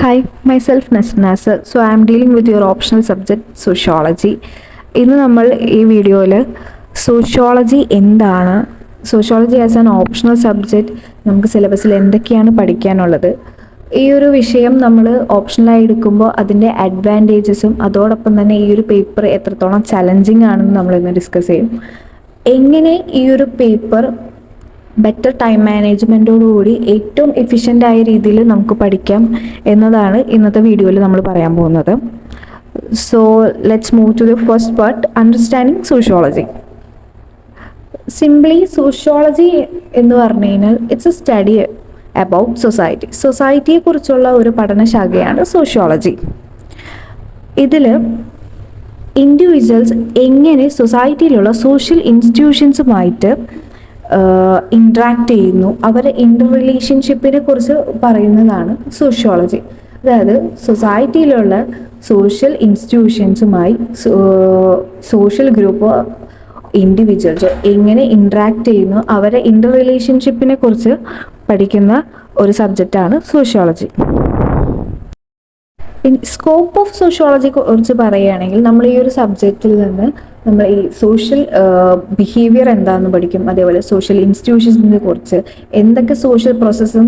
Hi, myself Nasir. So I am dealing with your optional subject sociology. ഇന്ന് നമ്മൾ ഈ വീഡിയോയിൽ സോഷ്യോളജി എന്താണ്, sociology as an optional subject നമുക്ക് സിലബസിൽ എന്തൊക്കെയാണ് പഠിക്കാനുള്ളത്, ഈ ഒരു വിഷയം നമ്മൾ ഓപ്ഷണലായി എടുക്കുമ്പോൾ അതിൻ്റെ അഡ്വാൻറ്റേജസും അതോടൊപ്പം തന്നെ ഈ ഒരു പേപ്പർ എത്രത്തോളം ചലഞ്ചിങ് ആണെന്ന് നമ്മളിന്ന് ഡിസ്കസ് ചെയ്യും. എങ്ങനെ ഈ ഒരു പേപ്പർ ബെറ്റർ ടൈം മാനേജ്മെൻറ്റോടുകൂടി ഏറ്റവും എഫിഷ്യൻ്റായ രീതിയിൽ നമുക്ക് പഠിക്കാം എന്നതാണ് ഇന്നത്തെ വീഡിയോയിൽ നമ്മൾ പറയാൻ പോകുന്നത്. So let's move to the first part, understanding sociology. Simply sociology എന്ന് പറഞ്ഞു കഴിഞ്ഞാൽ it's a study about society. സൊസൈറ്റിയെക്കുറിച്ചുള്ള ഒരു പഠനശാഖയാണ് സോഷ്യോളജി. ഇതിൽ ഇൻഡിവിജ്വൽസ് എങ്ങനെ സൊസൈറ്റിയിലുള്ള സോഷ്യൽ ഇൻസ്റ്റിറ്റ്യൂഷൻസുമായിട്ട് ഇൻട്രാക്ട് ചെയ്യുന്നു, അവരെ ഇൻ്റർ റിലേഷൻഷിപ്പിനെ കുറിച്ച് പറയുന്നതാണ് സോഷ്യോളജി. അതായത് സൊസൈറ്റിയിലുള്ള സോഷ്യൽ ഇൻസ്റ്റിറ്റ്യൂഷൻസുമായി സോഷ്യൽ ഗ്രൂപ്പ് ഇൻഡിവിജ്വൽസ് എങ്ങനെ ഇൻട്രാക്ട് ചെയ്യുന്നു, അവരെ ഇൻ്റർ റിലേഷൻഷിപ്പിനെ കുറിച്ച് പഠിക്കുന്ന ഒരു സബ്ജക്റ്റാണ് സോഷ്യോളജി. സ്കോപ്പ് ഓഫ് സോഷ്യോളജിയെ കുറിച്ച് പറയുകയാണെങ്കിൽ നമ്മൾ ഈ ഒരു സബ്ജക്റ്റിൽ നിന്ന് നമ്മൾ ഈ സോഷ്യൽ ബിഹേവിയർ എന്താണെന്ന് പഠിക്കും, അതേപോലെ സോഷ്യൽ ഇൻസ്റ്റിറ്റ്യൂഷൻസിനെ കുറിച്ച്, എന്തൊക്കെ സോഷ്യൽ പ്രോസസ്സും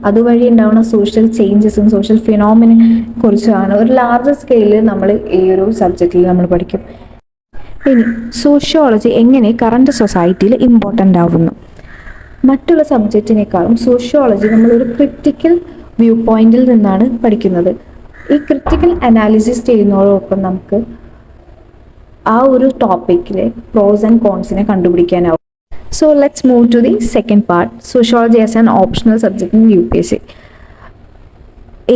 അതുവഴി ഉണ്ടാവുന്ന സോഷ്യൽ ചേഞ്ചസും സോഷ്യൽ ഫിനോമിനെ കുറിച്ചാണ് ഒരു ലാർജ് സ്കെയിലിൽ നമ്മൾ ഈ ഒരു സബ്ജക്റ്റിൽ നമ്മൾ പഠിക്കും. ഇനി സോഷ്യോളജി എങ്ങനെ കറണ്ട് സൊസൈറ്റിയിൽ ഇമ്പോർട്ടൻ്റ് ആവുന്നു. മറ്റുള്ള സബ്ജക്റ്റിനേക്കാളും സോഷ്യോളജി നമ്മളൊരു ക്രിറ്റിക്കൽ വ്യൂ പോയിന്റിൽ നിന്നാണ് പഠിക്കുന്നത്. ഈ ക്രിറ്റിക്കൽ അനാലിസിസ് ചെയ്യുന്നതോടൊപ്പം നമുക്ക് ആ ഒരു ടോപ്പിക്കിലെ പ്രോസ് ആൻഡ് കോൺസിനെ കണ്ടുപിടിക്കാനാവും. So let's move to the second part, sociology as an optional subject in UPSC.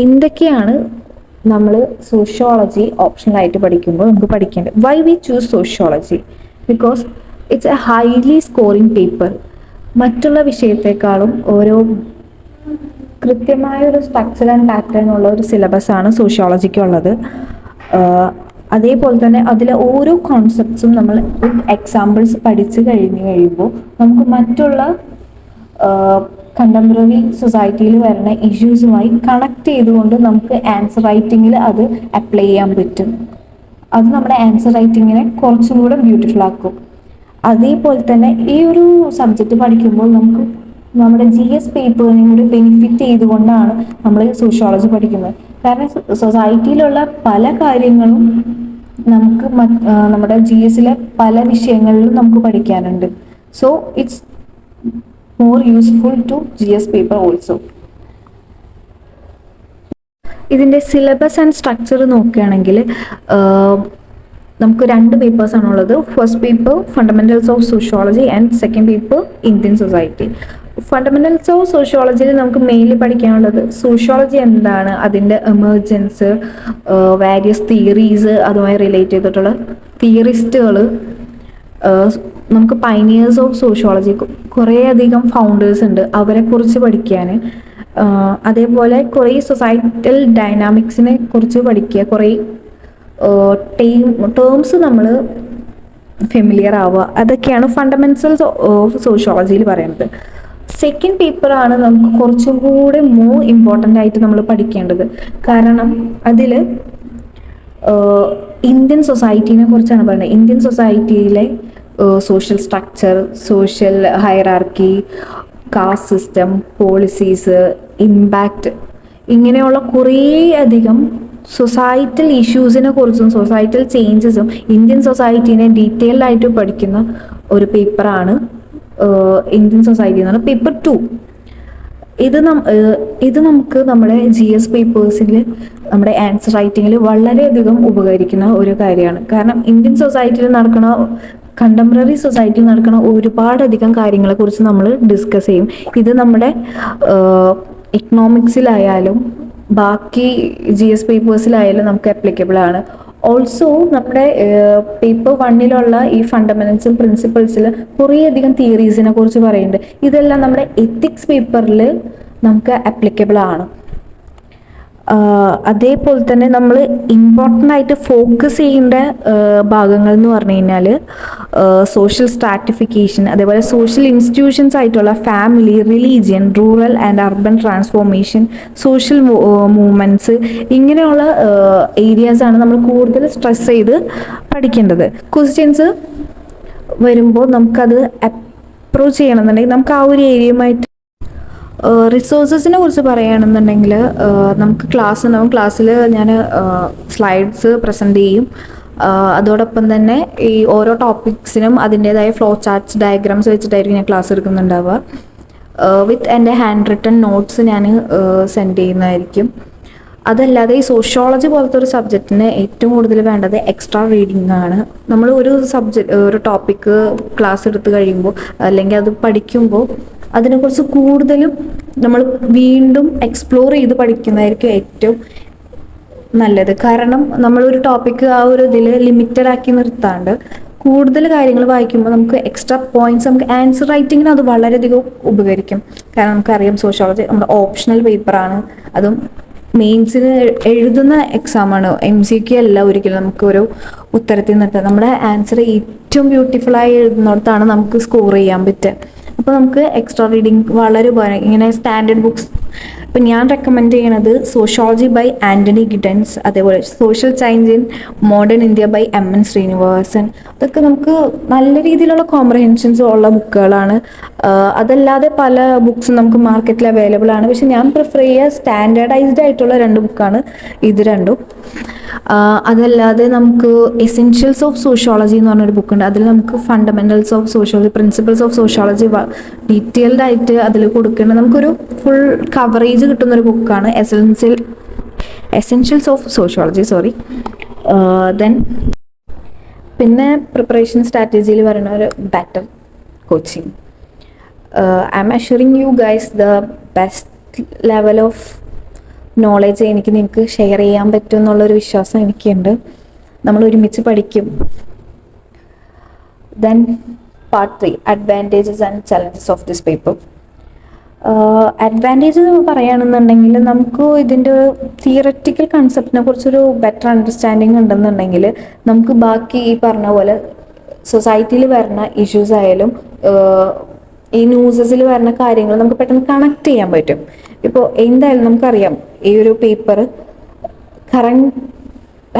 എന്തൊക്കെയാണ് നമ്മൾ സോഷ്യോളജി ഓപ്ഷണലായിട്ട് പഠിക്കുമ്പോൾ നമുക്ക് പഠിക്കേണ്ടത്? Why we choose sociology? Because it's a highly scoring paper. മറ്റുള്ള വിഷയത്തെക്കാളും ഓരോ കൃത്യമായ ഒരു സ്ട്രക്ചർ ആൻഡ് പാറ്റേൺ ഉള്ള ഒരു സിലബസ് ആണ് സോഷ്യോളജിക്കുള്ളത്. അതേപോലെ തന്നെ അതിലെ ഓരോ കോൺസെപ്റ്റ്സും നമ്മൾ എക്സാമ്പിൾസ് പഠിച്ചു കഴിയുമ്പോൾ നമുക്ക് മറ്റുള്ള കണ്ടംപററി സൊസൈറ്റിയിൽ വരുന്ന ഇഷ്യൂസുമായി കണക്ട് ചെയ്തുകൊണ്ട് നമുക്ക് ആൻസർ റൈറ്റിങ്ങിൽ അത് അപ്ലൈ ചെയ്യാൻ പറ്റും. അത് നമ്മുടെ ആൻസർ റൈറ്റിങ്ങിനെ കുറച്ചും കൂടെ ബ്യൂട്ടിഫുൾ ആക്കും. അതേപോലെ തന്നെ ഈ ഒരു സബ്ജക്റ്റ് പഠിക്കുമ്പോൾ നമുക്ക് നമ്മുടെ GS പേപ്പറിനെ കൂടി ബെനിഫിറ്റ് ചെയ്തുകൊണ്ടാണ് നമ്മൾ സോഷ്യോളജി പഠിക്കുന്നത്. കാരണം സൊസൈറ്റിയിലുള്ള പല കാര്യങ്ങളും നമുക്ക് നമ്മുടെ GSലെ പല വിഷയങ്ങളിലും നമുക്ക് പഠിക്കാനുണ്ട്. So it's more useful to GS paper also. ഇതിൻ്റെ സിലബസ് ആൻഡ് സ്ട്രക്ചർ നോക്കുകയാണെങ്കിൽ നമുക്ക് രണ്ട് പേപ്പേഴ്സാണുള്ളത്. First paper fundamentals of sociology and second paper Indian society. Fundamentals of സോഷ്യോളജിയിൽ നമുക്ക് മെയിൻലി പഠിക്കാനുള്ളത് സോഷ്യോളജി എന്താണ്, അതിൻ്റെ എമർജൻസ്, വാരിയസ് തിയറീസ്, അതുമായി റിലേറ്റ് ചെയ്തിട്ടുള്ള തിയറിസ്റ്റുകൾ, നമുക്ക് പൈനിയേഴ്സ് ഓഫ് സോഷ്യോളജി കുറേയധികം ഫൗണ്ടേഴ്സ് ഉണ്ട്, അവരെക്കുറിച്ച് പഠിക്കാൻ. അതേപോലെ കുറേ സൊസൈറ്റൽ ഡൈനാമിക്സിനെ കുറിച്ച് പഠിക്കുക, കുറേ ടേംസ് നമ്മൾ ഫെമിലിയർ ആവുക, അതൊക്കെയാണ് ഫണ്ടമെന്റൽസ് ഓഫ് സോഷ്യോളജിയിൽ പറയുന്നത്. സെക്കൻഡ് പേപ്പറാണ് നമുക്ക് കുറച്ചും കൂടെ മോർ ഇമ്പോർട്ടൻ്റ് ആയിട്ട് നമ്മൾ പഠിക്കേണ്ടത്. കാരണം അതിൽ ഇന്ത്യൻ സൊസൈറ്റീനെ കുറിച്ചാണ് പറയുന്നത്. ഇന്ത്യൻ സൊസൈറ്റിയിലെ social structure, social hierarchy, caste system, policies, impact, ഇങ്ങനെയുള്ള കുറേ അധികം സൊസൈറ്റൽ ഇഷ്യൂസിനെ കുറിച്ചും സൊസൈറ്റൽ ചേഞ്ചസും ഇന്ത്യൻ സൊസൈറ്റീനെ ഡീറ്റെയിൽഡ് ആയിട്ട് പഠിക്കുന്ന ഒരു പേപ്പറാണ് ഇന്ത്യൻ സൊസൈറ്റി എന്ന് പറയുന്നത് പേപ്പർ 2. ഇത് നമുക്ക് നമ്മുടെ GS പേപ്പേഴ്സിൽ നമ്മുടെ ആൻസർ റൈറ്റിങ്ങിൽ വളരെയധികം ഉപകരിക്കുന്ന ഒരു കാര്യമാണ്. കാരണം ഇന്ത്യൻ സൊസൈറ്റിയിൽ നടക്കുന്ന കണ്ടംപററി സൊസൈറ്റിയിൽ നടക്കുന്ന ഒരുപാടധികം കാര്യങ്ങളെക്കുറിച്ച് നമ്മൾ ഡിസ്കസ് ചെയ്യും. ഇത് നമ്മുടെ ഇക്കണോമിക്സിലായാലും ബാക്കി GS പേപ്പേഴ്സിലായാലും നമുക്ക് അപ്ലിക്കബിൾ ആണ്. ഓൾസോ നമ്മുടെ പേപ്പർ 1 ഈ ഫണ്ടമെന്റൽസും പ്രിൻസിപ്പിൾസിൽ കുറേയധികം തിയറീസിനെ കുറിച്ച് പറയുന്നുണ്ട്. ഇതെല്ലാം നമ്മുടെ എത്തിക്സ് പേപ്പറിൽ നമുക്ക് അപ്ലിക്കബിൾ ആണ്. അതേപോലെ തന്നെ നമ്മൾ ഇമ്പോർട്ടൻ്റ് ആയിട്ട് ഫോക്കസ് ചെയ്യേണ്ട ഭാഗങ്ങൾ എന്ന് പറഞ്ഞു കഴിഞ്ഞാൽ സോഷ്യൽ സ്ട്രാറ്റിഫിക്കേഷൻ, അതേപോലെ സോഷ്യൽ ഇൻസ്റ്റിറ്റ്യൂഷൻസ് ആയിട്ടുള്ള family, religion, rural and urban transformation, social movements, ഇങ്ങനെയുള്ള ഏരിയാസാണ് നമ്മൾ കൂടുതൽ സ്ട്രെസ് ചെയ്ത് പഠിക്കേണ്ടത്. ക്വസ്റ്റ്യൻസ് വരുമ്പോൾ നമുക്കത് അപ്രോച്ച് ചെയ്യണമെന്നുണ്ടെങ്കിൽ നമുക്ക് ആ ഒരു ഏരിയയുമായിട്ട്. റിസോഴ്സസിനെ കുറിച്ച് പറയുകയാണെന്നുണ്ടെങ്കിൽ നമുക്ക് ക്ലാസ് ഉണ്ടാവും. ക്ലാസ്സിൽ ഞാൻ സ്ലൈഡ്സ് പ്രസൻറ്റ് ചെയ്യും. അതോടൊപ്പം തന്നെ ഈ ഓരോ ടോപ്പിക്സിനും അതിൻ്റേതായ ഫ്ലോ ചാർട്ട്സ്, ഡയഗ്രാംസ് വെച്ചിട്ടായിരിക്കും ഞാൻ ക്ലാസ് എടുക്കുന്നുണ്ടാവുക. വിത്ത് എൻ്റെ ഹാൻഡ് റിട്ടൺ നോട്ട്സ് ഞാൻ സെൻഡ് ചെയ്യുന്നതായിരിക്കും. അതല്ലാതെ ഈ സോഷ്യോളജി പോലത്തെ ഒരു സബ്ജക്റ്റിന് ഏറ്റവും കൂടുതൽ വേണ്ടത് എക്സ്ട്രാ റീഡിംഗ് ആണ്. നമ്മൾ ഒരു ടോപ്പിക്ക് ക്ലാസ് എടുത്ത് കഴിയുമ്പോൾ അല്ലെങ്കിൽ അത് പഠിക്കുമ്പോൾ അതിനെക്കുറിച്ച് കൂടുതലും നമ്മൾ വീണ്ടും എക്സ്പ്ലോർ ചെയ്ത് പഠിക്കുന്നതായിരിക്കും ഏറ്റവും നല്ലത്. കാരണം നമ്മളൊരു ടോപ്പിക്ക് ആ ഒരു ഇതിൽ ലിമിറ്റഡ് ആക്കി നിർത്താണ്ട് കൂടുതൽ കാര്യങ്ങൾ വായിക്കുമ്പോൾ നമുക്ക് എക്സ്ട്രാ പോയിന്റ്സ്, നമുക്ക് ആൻസർ റൈറ്റിങ്ങിന് അത് വളരെയധികം ഉപകരിക്കും. കാരണം നമുക്കറിയാം സോഷ്യോളജി നമ്മുടെ ഓപ്ഷണൽ പേപ്പറാണ്, അതും മെയിൻസിന് എഴുതുന്ന എക്സാമാണ്. MCQ അല്ല ഒരിക്കലും നമുക്കൊരു ഉത്തരത്തിൽ നിന്നിട്ട് നമ്മുടെ ആൻസർ ഏറ്റവും ബ്യൂട്ടിഫുള്ളായി എഴുതുന്നിടത്താണ് നമുക്ക് സ്കോർ ചെയ്യാൻ പറ്റുക. അപ്പോൾ നമുക്ക് എക്സ്ട്രാ റീഡിങ് വളരെ ഉപകാരം. ഇങ്ങനെ സ്റ്റാൻഡേർഡ് ബുക്സ് ഇപ്പം ഞാൻ റെക്കമെൻഡ് ചെയ്യണത് സോഷ്യോളജി ബൈ ആൻ്റണി ഗിഡൻസ്, അതേപോലെ social science in modern India by MN Srinivasan. അതൊക്കെ നമുക്ക് നല്ല രീതിയിലുള്ള കോംപ്രഹെൻഷൻസ് ഉള്ള ബുക്കുകളാണ്. അതല്ലാതെ പല ബുക്സും നമുക്ക് മാർക്കറ്റിൽ അവൈലബിൾ ആണ്. പക്ഷെ ഞാൻ പ്രിഫർ ചെയ്യുക സ്റ്റാൻഡേർഡൈസ്ഡ് ആയിട്ടുള്ള 2 ബുക്കാണ് ഇത് രണ്ടും. അതല്ലാതെ നമുക്ക് എസെൻഷ്യൽസ് ഓഫ് സോഷ്യോളജി എന്ന് പറഞ്ഞൊരു ബുക്കുണ്ട്. അതിൽ നമുക്ക് fundamentals of sociology, principles of sociology detailed ആയിട്ട് അതിൽ കൊടുക്കേണ്ട നമുക്കൊരു ഫുൾ കവറേജ് കിട്ടുന്നൊരു ബുക്കാണ് എസെൻഷ്യൽസ് ഓഫ് സോഷ്യോളജി. ദെൻ പിന്നെ പ്രിപ്പറേഷൻ സ്ട്രാറ്റജിയിൽ പറയുന്ന ഒരു better coaching. I M assuring you guys the best level of knowledge നിങ്ങൾക്ക് ഷെയർ ചെയ്യാൻ പറ്റും എന്നുള്ളൊരു വിശ്വാസം എനിക്കുണ്ട്. നമ്മൾ ഒരുമിച്ച് പഠിക്കും. Then part 3, advantages and challenges of this paper. Advantage പറയുകയാണെന്നുണ്ടെങ്കിൽ നമുക്ക് ഇതിൻ്റെ തിയററ്റിക്കൽ കൺസെപ്റ്റിനെ കുറിച്ചൊരു ബെറ്റർ അണ്ടർസ്റ്റാൻഡിങ് ഉണ്ടെന്നുണ്ടെങ്കിൽ നമുക്ക് ബാക്കി ഈ പറഞ്ഞ പോലെ സൊസൈറ്റിയിൽ വരുന്ന ഇഷ്യൂസ് ആയാലും ഈ ന്യൂസസിൽ വരുന്ന കാര്യങ്ങൾ നമുക്ക് പെട്ടെന്ന് കണക്ട് ചെയ്യാൻ പറ്റും. ഇപ്പോൾ എന്തായാലും നമുക്കറിയാം ഈ ഒരു പേപ്പർ കറണ്ട്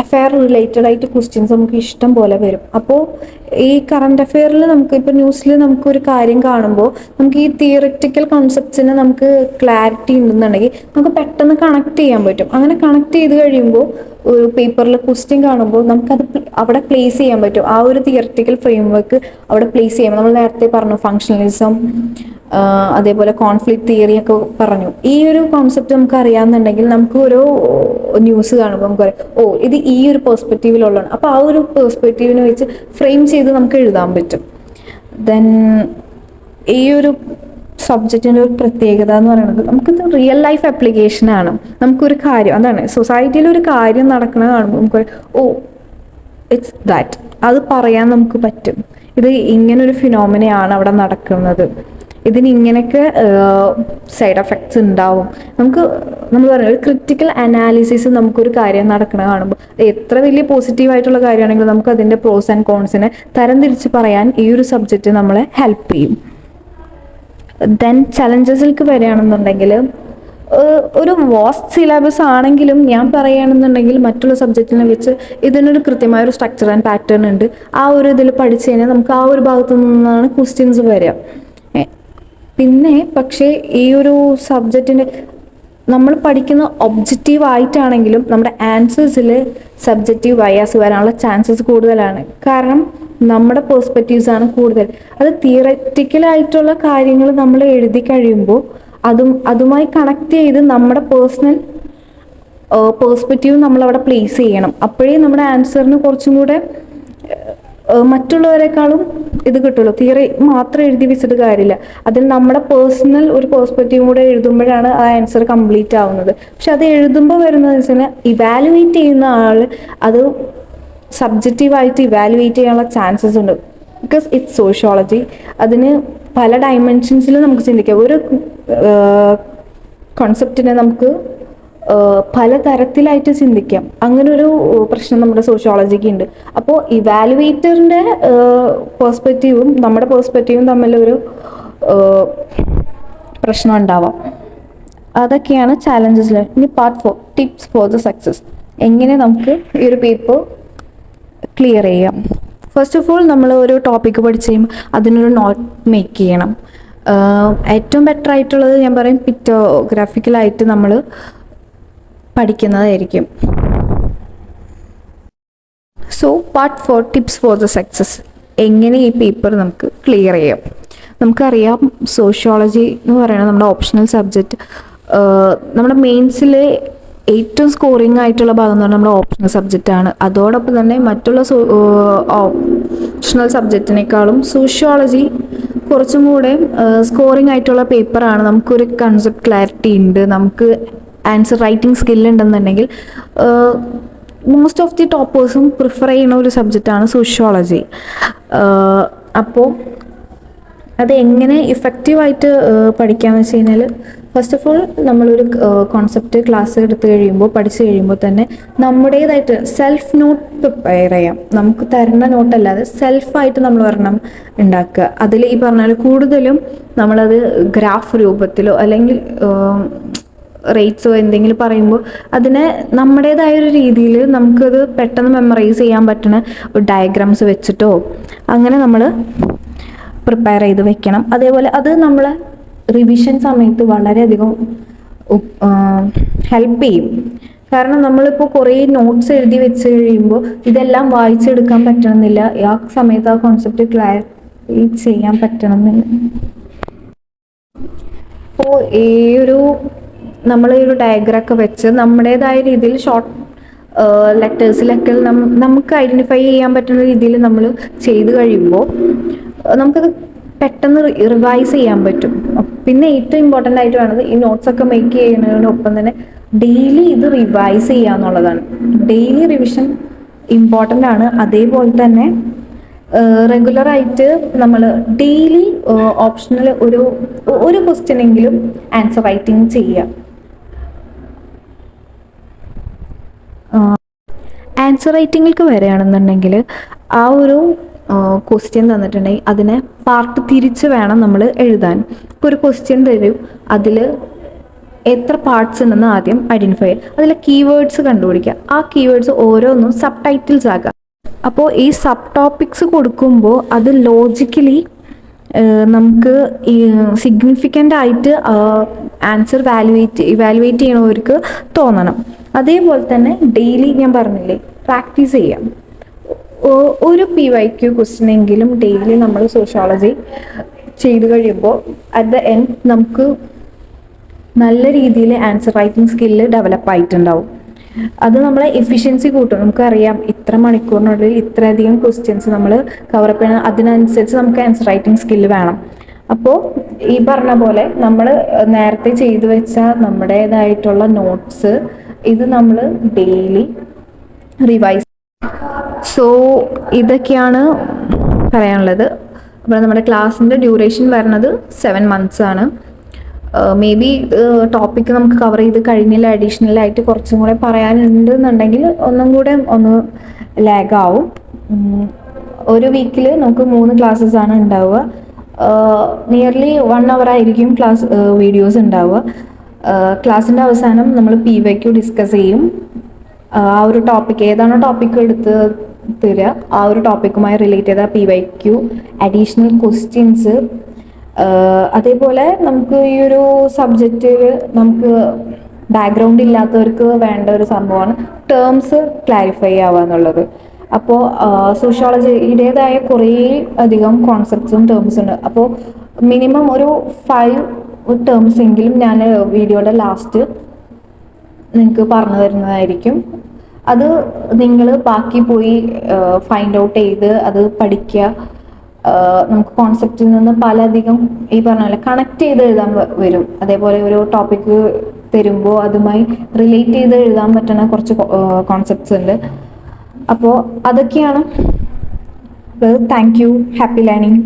അഫെയർ റിലേറ്റഡ് ആയിട്ട് ക്വസ്റ്റ്യൻസ് നമുക്ക് ഇഷ്ടം പോലെ വരും. അപ്പോൾ ഈ കറണ്ട് അഫെയറിൽ നമുക്ക് ഇപ്പോൾ ന്യൂസിൽ നമുക്കൊരു കാര്യം കാണുമ്പോൾ നമുക്ക് ഈ തിയററ്റിക്കൽ കോൺസെപ്റ്റ്സിന് നമുക്ക് ക്ലാരിറ്റി ഉണ്ടെന്നുണ്ടെങ്കിൽ നമുക്ക് പെട്ടെന്ന് കണക്ട് ചെയ്യാൻ പറ്റും. അങ്ങനെ കണക്ട് ചെയ്ത് കഴിയുമ്പോൾ ഒരു പേപ്പറിൽ ക്വസ്റ്റ്യൻ കാണുമ്പോൾ നമുക്കത് അവിടെ പ്ലേസ് ചെയ്യാൻ പറ്റും. ആ ഒരു തിയററ്റിക്കൽ ഫ്രെയിംവർക്ക് അവിടെ പ്ലേസ് ചെയ്യാം. നമ്മൾ നേരത്തെ പറഞ്ഞു ഫങ്ഷണലിസം, അതേപോലെ കോൺഫ്ലിക്റ്റ് തിയറി ഒക്കെ പറഞ്ഞു. ഈ ഒരു കോൺസെപ്റ്റ് നമുക്ക് അറിയാമെന്നുണ്ടെങ്കിൽ നമുക്ക് ഒരു ന്യൂസ് കാണുമ്പോൾ നമുക്ക് പറയാം ഇത് ഈ ഒരു പെർസ്പെക്റ്റീവിലുള്ളതാണ്. അപ്പോൾ ആ ഒരു പെർസ്പെക്റ്റീവിനെ വെച്ച് ഫ്രെയിം ചെയ്ത് നമുക്ക് എഴുതാൻ പറ്റും. ദെൻ ഈ ഒരു സബ്ജക്റ്റിൻ്റെ ഒരു പ്രത്യേകത എന്ന് പറയുന്നത് നമുക്കിത് റിയൽ ലൈഫ് ആപ്ലിക്കേഷനാണ്. നമുക്കൊരു കാര്യം അതാണ് സൊസൈറ്റിയിൽ ഒരു കാര്യം നടക്കുന്നത് കാണുമ്പോൾ നമുക്ക് ഇറ്റ്സ് ദാറ്റ് അത് പറയാൻ നമുക്ക് പറ്റും. ഇത് ഇങ്ങനൊരു ഫിനോമിനയാണ് അവിടെ നടക്കുന്നത്, ഇതിന് ഇങ്ങനെയൊക്കെ സൈഡ് എഫക്ട്സ് ഉണ്ടാവും. നമ്മൾ പറയുന്നത് ഒരു ക്രിറ്റിക്കൽ അനാലിസിസ് നമുക്കൊരു കാര്യം നടക്കണ കാണുമ്പോൾ എത്ര വലിയ പോസിറ്റീവായിട്ടുള്ള കാര്യമാണെങ്കിലും നമുക്ക് അതിൻ്റെ പ്രോസ് ആൻഡ് കോൺസിനെ തരംതിരിച്ച് പറയാൻ ഈ ഒരു സബ്ജക്റ്റ് നമ്മളെ ഹെൽപ്പ് ചെയ്യും. ദെൻ ചലഞ്ചസിലേക്ക് വരികയാണെന്നുണ്ടെങ്കിൽ ഒരു വാസ്റ്റ് സിലബസ് ആണെങ്കിലും ഞാൻ പറയുകയാണെന്നുണ്ടെങ്കിൽ മറ്റുള്ള സബ്ജക്റ്റിനെ വെച്ച് ഇതിനൊരു കൃത്യമായ ഒരു സ്ട്രക്ചർ ആൻഡ് പാറ്റേൺ ഉണ്ട്. ആ ഒരു ഇതിൽ പഠിച്ചു കഴിഞ്ഞാൽ നമുക്ക് ആ ഒരു ഭാഗത്തു നിന്നാണ് ക്വസ്റ്റ്യൻസ് വരിക. പിന്നെ പക്ഷേ ഈ ഒരു സബ്ജക്റ്റിൻ്റെ നമ്മൾ പഠിക്കുന്ന ഒബ്ജക്റ്റീവ് ആയിട്ടാണെങ്കിലും നമ്മുടെ ആൻസേഴ്സിൽ സബ്ജക്റ്റീവ് ബയാസ് വരാനുള്ള ചാൻസസ് കൂടുതലാണ്. കാരണം നമ്മുടെ പെർസ്പെക്റ്റീവ്സ് ആണ് കൂടുതൽ. അത് തിയററ്റിക്കലായിട്ടുള്ള കാര്യങ്ങൾ നമ്മൾ എഴുതി കഴിയുമ്പോൾ അതുമായി കണക്ട് ചെയ്ത് നമ്മുടെ പേഴ്സണൽ പേഴ്സ്പെക്റ്റീവ് നമ്മളവിടെ പ്ലേസ് ചെയ്യണം. അപ്പോഴേ നമ്മുടെ ആൻസറിന് കുറച്ചും കൂടെ മറ്റുള്ളവരെക്കാളും ഇത് കിട്ടുള്ളൂ. തിയറി മാത്രം എഴുതി വെച്ചിട്ട് കാര്യമില്ല, അതിൽ നമ്മുടെ പേഴ്സണൽ ഒരു പേഴ്സ്പെക്റ്റീവ് കൂടെ എഴുതുമ്പോഴാണ് ആ ആൻസർ കംപ്ലീറ്റ് ആവുന്നത്. പക്ഷെ അത് എഴുതുമ്പോൾ വരുന്നതെന്ന് വെച്ചാൽ ഇവാലുവേറ്റ് ചെയ്യുന്ന ആൾ അത് സബ്ജക്റ്റീവായിട്ട് ഇവാലുവേറ്റ് ചെയ്യാനുള്ള ചാൻസസ് ഉണ്ട്. Because it's sociology. അതിന് പല ഡയമെൻഷൻസിലും നമുക്ക് ചിന്തിക്കാം. ഒരു കോൺസെപ്റ്റിനെ നമുക്ക് പലതരത്തിലായിട്ട് ചിന്തിക്കാം. അങ്ങനൊരു പ്രശ്നം നമ്മുടെ സോഷ്യോളജിക്ക് ഉണ്ട്. അപ്പോൾ ഇവാലുവേറ്ററിൻ്റെ പേഴ്സ്പെക്റ്റീവും നമ്മുടെ പേഴ്സ്പെക്റ്റീവും തമ്മിലൊരു പ്രശ്നം ഉണ്ടാവാം. അതൊക്കെയാണ് ചാലഞ്ചസിൽ. ഇനി part 4, tips for the success. എങ്ങനെ നമുക്ക് ഈ ഒരു പേപ്പർ ക്ലിയർ ചെയ്യാം. ഫസ്റ്റ് ഓഫ് ഓൾ നമ്മൾ ഒരു ടോപ്പിക്ക് പഠിച്ച് കഴിയുമ്പോൾ അതിനൊരു നോട്ട് മേക്ക് ചെയ്യണം. ഏറ്റവും ബെറ്റർ ആയിട്ടുള്ളത് ഞാൻ പറയും പിക്റ്റോഗ്രാഫിക്കലായിട്ട് നമ്മൾ പഠിക്കുന്നതായിരിക്കും. So part 4, tips for the success. എങ്ങനെ ഈ പേപ്പർ നമുക്ക് ക്ലിയർ ചെയ്യാം. നമുക്കറിയാം സോഷ്യോളജി എന്ന് പറയുന്നത് നമ്മുടെ ഓപ്ഷണൽ സബ്ജക്റ്റ്. നമ്മുടെ മെയിൻസിൽ ഏറ്റവും സ്കോറിംഗ് ആയിട്ടുള്ള ഭാഗം എന്ന് പറഞ്ഞാൽ നമ്മുടെ ഓപ്ഷണൽ സബ്ജക്റ്റാണ്. അതോടൊപ്പം തന്നെ മറ്റുള്ള ഓപ്ഷണൽ സബ്ജക്റ്റിനേക്കാളും സോഷ്യോളജി കുറച്ചും കൂടെ സ്കോറിംഗ് ആയിട്ടുള്ള പേപ്പറാണ്. നമുക്കൊരു കൺസെപ്റ്റ് ക്ലാരിറ്റി ഉണ്ട്, നമുക്ക് ആൻസർ റൈറ്റിംഗ് സ്കില്ലുണ്ടെന്നുണ്ടെങ്കിൽ മോസ്റ്റ് ഓഫ് ദി ടോപ്പേഴ്സും പ്രിഫർ ചെയ്യുന്ന ഒരു സബ്ജക്റ്റാണ് സോഷ്യോളജി. അപ്പോൾ അത് എങ്ങനെ ഇഫക്റ്റീവായിട്ട് പഠിക്കാമെന്ന് വെച്ച് കഴിഞ്ഞാൽ, ഫസ്റ്റ് ഓഫ് ഓൾ നമ്മളൊരു കോൺസെപ്റ്റ് ക്ലാസ് എടുത്ത് കഴിയുമ്പോൾ പഠിച്ചു കഴിയുമ്പോൾ തന്നെ നമ്മുടേതായിട്ട് സെൽഫ് നോട്ട് പ്രിപ്പയർ ചെയ്യാം. നമുക്ക് തരുന്ന നോട്ടല്ലാതെ സെൽഫായിട്ട് നമ്മൾ ഒരെണ്ണം ഉണ്ടാക്കുക. അതിൽ ഈ പറഞ്ഞാൽ കൂടുതലും നമ്മളത് ഗ്രാഫ് രൂപത്തിലോ അല്ലെങ്കിൽ റേറ്റ്സോ എന്തെങ്കിലും പറയുമ്പോൾ അതിനെ നമ്മുടേതായൊരു രീതിയിൽ നമുക്കത് പെട്ടെന്ന് മെമ്മറൈസ് ചെയ്യാൻ പറ്റുന്ന ഡയഗ്രാംസ് വെച്ചിട്ടോ അങ്ങനെ നമ്മൾ പ്രിപ്പയർ ചെയ്ത് വെക്കണം. അതേപോലെ അത് നമ്മളെ റിവിഷൻ സമയത്ത് വളരെയധികം ഹെൽപ്പ് ചെയ്യും. കാരണം നമ്മളിപ്പോൾ കുറേ നോട്ട്സ് എഴുതി വെച്ച് കഴിയുമ്പോൾ ഇതെല്ലാം വായിച്ചെടുക്കാൻ പറ്റണമെന്നില്ല. ആ സമയത്ത് ആ കോൺസെപ്റ്റ് ക്ലാരിഫൈ ചെയ്യാൻ പറ്റണമെന്നില്ല. അപ്പോൾ ഈ നമ്മൾ ഈ ഒരു ഡയഗ്രാം ഒക്കെ വെച്ച് നമ്മുടേതായ രീതിയിൽ ഷോർട്ട് ലെറ്റേഴ്സിലൊക്കെ നമുക്ക് ഐഡൻറ്റിഫൈ ചെയ്യാൻ പറ്റുന്ന രീതിയിൽ നമ്മൾ ചെയ്ത് കഴിയുമ്പോൾ നമുക്കത് പെട്ടെന്ന് റിവൈസ് ചെയ്യാൻ പറ്റും. പിന്നെ ഏറ്റവും ഇമ്പോർട്ടൻ്റ് ആയിട്ട് വേണ്ടത് ഈ നോട്ട്സ് ഒക്കെ മേക്ക് ചെയ്യുന്നതിനൊപ്പം തന്നെ ഡെയിലി ഇത് റിവൈസ് ചെയ്യുക എന്നുള്ളതാണ്. ഡെയിലി റിവിഷൻ ഇമ്പോർട്ടൻ്റ് ആണ്. അതേപോലെ തന്നെ റെഗുലറായിട്ട് നമ്മൾ ഡെയിലി ഓപ്ഷണൽ ഒരു ക്വസ്റ്റ്യനെങ്കിലും ആൻസർ റൈറ്റിംഗ് ചെയ്യുക. ആൻസർ റൈറ്റിങ്ങിലേക്ക് വരികയാണെന്നുണ്ടെങ്കിൽ ആ ഒരു ക്വസ്റ്റ്യൻ തന്നിട്ടുണ്ടെങ്കിൽ അതിനെ പാർട്ട് തിരിച്ച് വേണം നമ്മൾ എഴുതാൻ. ഇപ്പോൾ ഒരു ക്വസ്റ്റ്യൻ തരും, അതിൽ എത്ര പാർട്സ് ഉണ്ടെന്ന് ആദ്യം ഐഡൻറ്റിഫൈ ചെയ്യുക. അതിലെ കീവേഡ്സ് കണ്ടുപിടിക്കുക. ആ കീവേഡ്സ് ഓരോന്നും സബ് ടൈറ്റിൽസ് ആക്കുക. അപ്പോൾ ഈ സബ് ടോപ്പിക്സ് കൊടുക്കുമ്പോൾ അത് ലോജിക്കലി നമുക്ക് ഈ സിഗ്നിഫിക്കൻ്റ് ആയിട്ട് ആൻസർ ഇവാലുവേറ്റ് ചെയ്യണവർക്ക് തോന്നണം. അതേപോലെ തന്നെ ഡെയിലി ഞാൻ പറഞ്ഞില്ലേ പ്രാക്ടീസ് ചെയ്യാം. ഒരു PYQ ക്വസ്റ്റ്യനെങ്കിലും ഡെയിലി നമ്മൾ സോഷ്യോളജി ചെയ്ത് കഴിയുമ്പോൾ അറ്റ് ദ എൻഡ് നമുക്ക് നല്ല രീതിയിൽ ആൻസർ റൈറ്റിംഗ് സ്കില്ല് ഡെവലപ്പ് ആയിട്ടുണ്ടാവും. അത് നമ്മളെ എഫിഷ്യൻസി കൂട്ടും. നമുക്കറിയാം ഇത്ര മണിക്കൂറിനുള്ളിൽ ഇത്രയധികം ക്വസ്റ്റ്യൻസ് നമ്മൾ കവറപ്പ് ചെയ്യണം. അതിനനുസരിച്ച് നമുക്ക് ആൻസർ റൈറ്റിംഗ് സ്കില്ല് വേണം. അപ്പോൾ ഈ പറഞ്ഞ പോലെ നമ്മൾ നേരത്തെ ചെയ്തു വെച്ച നമ്മുടേതായിട്ടുള്ള നോട്ട്സ് ഇത് നമ്മൾ ഡെയിലി റിവൈസ്. സോ ഇതൊക്കെയാണ് പറയാനുള്ളത്. അപ്പോൾ നമ്മുടെ ക്ലാസ്സിൻ്റെ ഡ്യൂറേഷൻ വരുന്നത് 7 months ആണ്. മേ ബി ടോപ്പിക്ക് നമുക്ക് കവർ ചെയ്ത് കഴിഞ്ഞില്ല, അഡീഷണലായിട്ട് കുറച്ചും കൂടെ പറയാനുണ്ട് എന്നുണ്ടെങ്കിൽ ഒന്നും കൂടെ ഒന്ന് ലാഗാവും. ഒരു വീക്കിൽ നമുക്ക് 3 classes ആണ് ഉണ്ടാവുക. നിയർലി 1 hour ആയിരിക്കും വീഡിയോസ് ഉണ്ടാവുക. ക്ലാസ്സിൻ്റെ അവസാനം നമ്മൾ PYQ ഡിസ്കസ് ചെയ്യും. ആ ഒരു ടോപ്പിക്ക് ഏതാണോ ടോപ്പിക്ക് എടുത്ത് തരിക ആ ഒരു ടോപ്പിക്കുമായി റിലേറ്റ് ചെയ്ത PYQ, അഡീഷണൽ ക്വസ്റ്റ്യൻസ്. അതേപോലെ നമുക്ക് ഈ ഒരു സബ്ജക്റ്റിൽ നമുക്ക് ബാക്ക്ഗ്രൗണ്ട് ഇല്ലാത്തവർക്ക് വേണ്ട ഒരു സംഭവമാണ് ടേംസ് ക്ലാരിഫൈ ആവുക എന്നുള്ളത്. അപ്പോൾ സോഷ്യോളജിയുടേതായ കുറേ അധികം കോൺസെപ്റ്റ്സും ടേംസും ഉണ്ട്. അപ്പോൾ മിനിമം ഒരു 5 ടേംസ് എങ്കിലും ഞാൻ വീഡിയോയുടെ ലാസ്റ്റ് നിങ്ങൾക്ക് പറഞ്ഞു തരുന്നതായിരിക്കും. അത് നിങ്ങൾ ബാക്കി പോയി ഫൈൻഡ് ഔട്ട് ചെയ്ത് അത് പഠിക്കുക. നമുക്ക് കോൺസെപ്റ്റിൽ നിന്ന് പലധികം ഈ പറഞ്ഞ പോലെ കണക്ട് ചെയ്ത് എഴുതാൻ വരും. അതേപോലെ ഒരു ടോപ്പിക്ക് തരുമ്പോൾ അതുമായി റിലേറ്റ് ചെയ്ത് എഴുതാൻ പറ്റുന്ന കുറച്ച് കോൺസെപ്റ്റ്സ് ഉണ്ട്. അപ്പോൾ അതൊക്കെയാണ്. Thank you. Happy learning.